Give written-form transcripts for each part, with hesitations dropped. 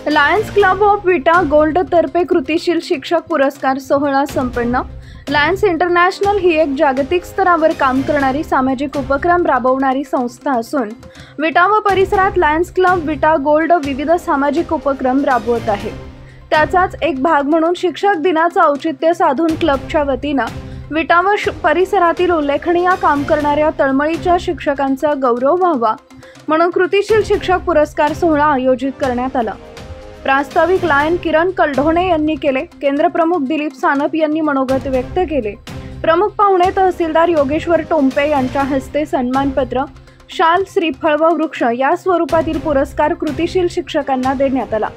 Lions club of विटा gold तर्फे कृतिशील शिक्षक पुरस्कार सोहळा संपन्न। लायन्स इंटरनॅशनल ही एक जागतिक स्तरावर काम करणारी सामाजिक उपक्रम राबवणारी संस्था असून विटा व परिसरात लायन्स क्लब विटा गोल्ड विविध सामाजिक उपक्रम राबवत आहे। त्याचाच एक भाग म्हणून शिक्षक दिनाचे औचित्य साधून क्लबच्या वतीने विटा व परिसरातील उल्लेखनीय काम करणाऱ्या तळमळीच्या शिक्षकांचा गौरव व्हावा म्हणून कृतिशील शिक्षक पुरस्कार सोहळा आयोजित करण्यात आला। प्रास्ताविक लायन किरण कलढोणे यांनी केले। केंद्र प्रमुख दिलीप सानप यांनी मनोगत व्यक्त केले। प्रमुख पाहुणे तहसीलदार योगेश्वर टोंपे यांच्या हस्ते सन्मानपत्र, शाल, श्रीफळ व वृक्ष या स्वरूपातील पुरस्कार कृतिशील शिक्षकांना देण्यात आला।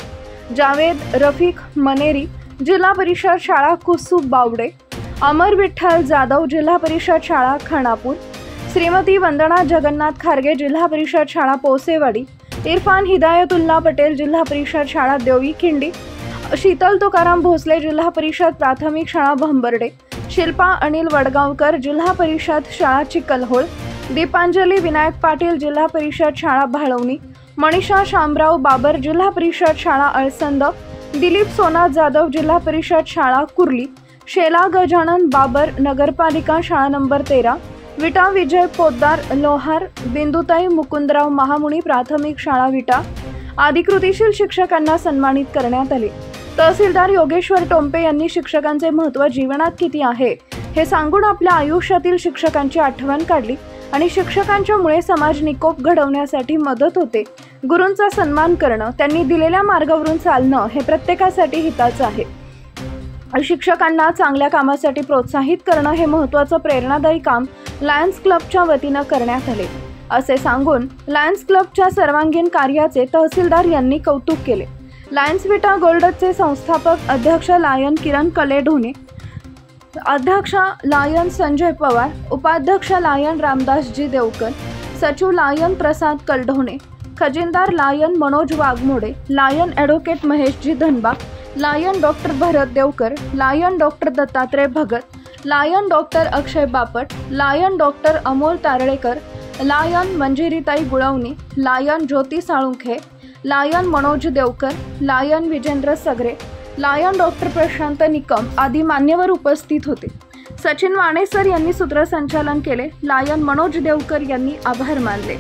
जावेद रफिक मनेरी, जिल्हा परिषद शाळा कुसुब बावडे, अमर विठ्ठल जाधव, जिल्हा परिषद शाळा खानापूर, श्रीमती वंदना जगन्नाथ खारगे, जिल्हा परिषद शाळा पोसेवाडी, इरफान हिदायतुल्ला पटेल, जिल्हा परिषद शाळा देवी खिंडी, शीतल तुकाराम भोसले, जिल्हा परिषद प्राथमिक शाळा भंबर्डे, शिल्पा अनिल वडगावकर, जिल्हा परिषद शाळा चिखलहोळ, दीपांजली विनायक पाटील, जिल्हा परिषद शाळा भाळवणी, मनीषा शामराव बाबर, जिल्हा परिषद शाळा अळसंद, दिलीप सोनाथ जाधव, जिल्हा परिषद शाळा कुर्ली, शेला गजानन बाबर, नगरपालिका शाळा नंबर 13, विटा विजय पोद्दार लोहार, बिंदुताई मुकुंदराव महामुनी, प्राथमिक शाळा विटा आदी कृतिशील शिक्षकांना सन्मानित करण्यात आले। तहसीलदार योगेश्वर टोंपे यांनी शिक्षकांचे महत्त्व जीवनात किती आहे हे सांगून आपल्या आयुष्यातील शिक्षकांची आठवण काढली आणि शिक्षकांच्यामुळे समाज निकोप घडवण्यासाठी मदत होते। गुरूंचा सन्मान करणं, त्यांनी दिलेल्या मार्गावरून चालणं हे प्रत्येकासाठी हिताचं आहे। शिक्षकांना चांगल्या कामासाठी प्रोत्साहित करणं हे महत्त्वाचं प्रेरणादायी काम लायन्स क्लबच्या वतीने करण्यात आले असे सांगून लायन्स क्लबच्या सर्वांगीण कार्याचे तहसीलदार यांनी कौतुक केले। लायन्स विटा गोल्डचे संस्थापक अध्यक्ष लायन किरण कलढोणे, अध्यक्ष लायन संजय पवार, उपाध्यक्ष लायन रामदासजी देवकर, सचिव लायन प्रसाद कलढोणे, खजिनदार lion Manoj Waghmode, lion advocate Maheshji Dhanbag, lion doctor Bharat Devkar, lion doctor Dattatray Bhagat, lion doctor Akshay Bapat, lion doctor Amol Taralekar, lion Manjiritai Gulvani, lion Jyoti Salunkhe, lion Manoj Devkar, lion Vijendra Sagare, lion doctor Prashant Nikam आदी मान्यवर उपस्थित होते। सचिन वाणेसर यांनी सूत्रसंचालन केले। लायन मनोज देवकर यांनी आभार मानले।